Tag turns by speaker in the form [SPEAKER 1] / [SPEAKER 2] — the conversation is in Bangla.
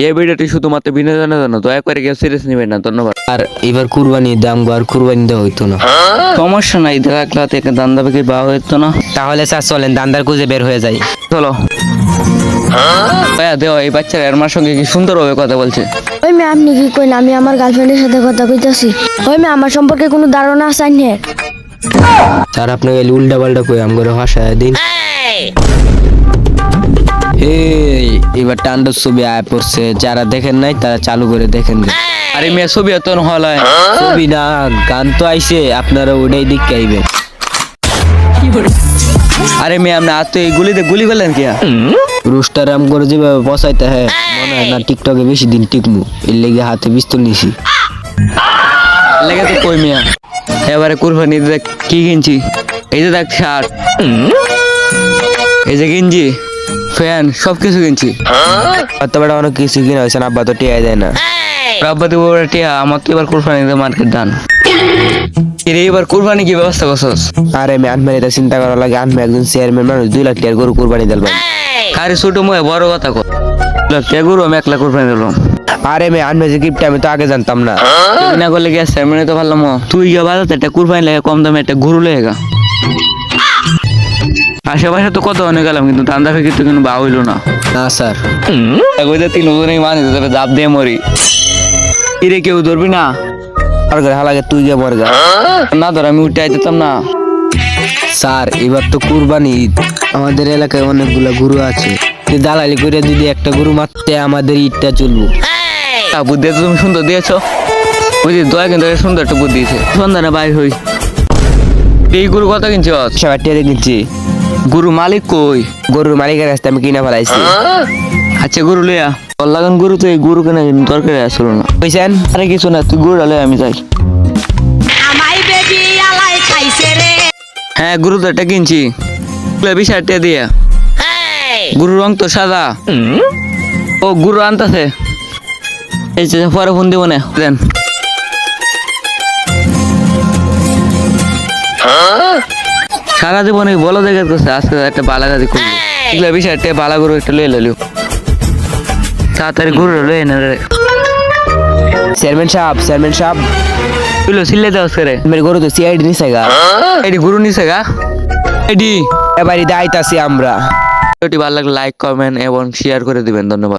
[SPEAKER 1] এই ভিডিওটি শুধুমাত্র বিনোদনের জন্য, দয়া করে কেউ সিরিয়াস নেবেন না। ধন্যবাদ।
[SPEAKER 2] আর এবার কুরবানি দাম আর কুরবানি দেওয়া হইতো না।
[SPEAKER 1] সমস্যা নাই, দেখলা থেকে দান্দা বিক্রি পাওয়া হইতো না।
[SPEAKER 2] তাহলে স্যার চলেন দান্দার খুঁজে বের হয়ে যাই।
[SPEAKER 1] চলো ভাইয়া দেও, এই বাচ্চারা আমার সঙ্গে কি সুন্দরভাবে কথা বলছে।
[SPEAKER 3] ওই মেয়ে আপনি কি কইন? আমি আমার গার্লফ্রেন্ডের সাথে কথা কইতাছি। ওই মেয়ে আমার সম্পর্কে কোনো ধারণা আছে না?
[SPEAKER 2] স্যার আপনাকে উল্টা পাল্টা কই আমগরে ভাষায় দিন। এই এবার টান্ডব ছবি আয় পড়ছে, যারা দেখেন নাই তারা চালু করে দেখেন।
[SPEAKER 1] আরে মেয়ে ছবি এত হলায়
[SPEAKER 2] ছবি না গান তো আইছে, আপনারা ওটাই দেখতে আইবেন।
[SPEAKER 1] আরে মেয়ে আপনি আর তো এই গুলিতে গুলি করলেন কি?
[SPEAKER 2] রুস্টার আম করে যেভাবে বসাইতে হ্যাঁ মনে হয় না টিকটকে বেশি দিন টিকমু, এর লেগে হাতে পিস্তল নিছি।
[SPEAKER 1] লেগে তো কই মিয়া, এবারে কুরবানি দেখ কি কিনছি। এই যে দেখ শার্ট, এই যে কিনছি ফ্যান, সবকিছু কিনছি।
[SPEAKER 2] অতটা অনেক কিছু কিনা হয়েছে, আব্বা তো টিয়াই দেয় না।
[SPEAKER 1] আব্বা দিব টিয়া, আমাকে এবার কুরবানি দিয়ে মার্কেট দান। এরে এবার কুরবানি কি ব্যবস্থা করছস?
[SPEAKER 2] আরে আমি আনমারিটা চিন্তা করা লাগে, আনমে একজন চেয়ারম্যান মানুষ 2 লাখ টাকার গরু কুরবানি দিল।
[SPEAKER 1] আরে ছোট মুখে বড় কথা কর, গরু আমি 1 লাখ কুরবানি দিলাম।
[SPEAKER 2] আরে আমি আনমে যে গিফট আমি তো আগে জানতাম না।
[SPEAKER 1] তুই না করলে গেছে মানে তো ভালো মো, তুই গিয়ে বাজাতে একটা কুরবানি লাগে কম দামে একটা গরু লেগে গা। আশেপাশে তো কত অনেক গেলাম, কিন্তু দান্দা ফেকি তো কিন্তু বা হইলো না।
[SPEAKER 2] না স্যার,
[SPEAKER 1] ওইটা 3 জনেই মানে তবে জাপ দিয়ে মরি। ইরে কেউ ধরবি না?
[SPEAKER 2] আর করে হালাকে তুই গিয়ে মর গা।
[SPEAKER 1] না ধর আমি উঠে আইতাম না।
[SPEAKER 2] স্যার এবার তো কুরবানি ঈদ, আমাদের এলাকায় অনেকগুলা গরু আছে, দালালি করে যদি একটা গরু মারতে আমাদের ঈদটা চলবো।
[SPEAKER 1] বুদ্ধি তো তুমি সুন্দর দিয়েছ, বুঝলি দয়া কিন্তু সুন্দর একটা বুদ্ধি দিয়েছে। সন্ধানে বাইর হই। এই গরু কত কিনছি?
[SPEAKER 2] সবাই টেরে কিনছি।
[SPEAKER 1] গরু মালিক কই?
[SPEAKER 2] গরুর মালিকের কাছে আমি কিনা ফেলাইছি।
[SPEAKER 1] আচ্ছা গরু লইয়া লাগান, গরু তো এই গরু কেনা দরকার আসলো না।
[SPEAKER 2] বুঝছেন?
[SPEAKER 1] আরে কিছু না, তুই গরু লইয়া আমি যাই। হ্যাঁ গরু তো একটা কিনছি, 20,000 টাকা দিয়ে। গরুর রং তো সাদা। ও গরু আনতেছে, এই যে পরে ফোন দিব না দেন। সারা জীবনে বলো দেখে করছে, আজকে একটা বালাগাদি করলো। 20,000 টাকা বালা গরু একটা লয়ে লইল। তাড়াতাড়ি গরু লয়ে না রে।
[SPEAKER 2] চেয়ারম্যান সাহেব
[SPEAKER 1] তুইলো সিলে দাও করে
[SPEAKER 2] মেরে গরু তো সিআইডি নিছে গা।
[SPEAKER 1] এডি গরু নিছে গা। এডি
[SPEAKER 2] এবারে দাইতাছি আমরা।
[SPEAKER 1] ভিডিওটি ভালো লাগলে লাইক, কমেন্ট এবং শেয়ার করে দিবেন। ধন্যবাদ।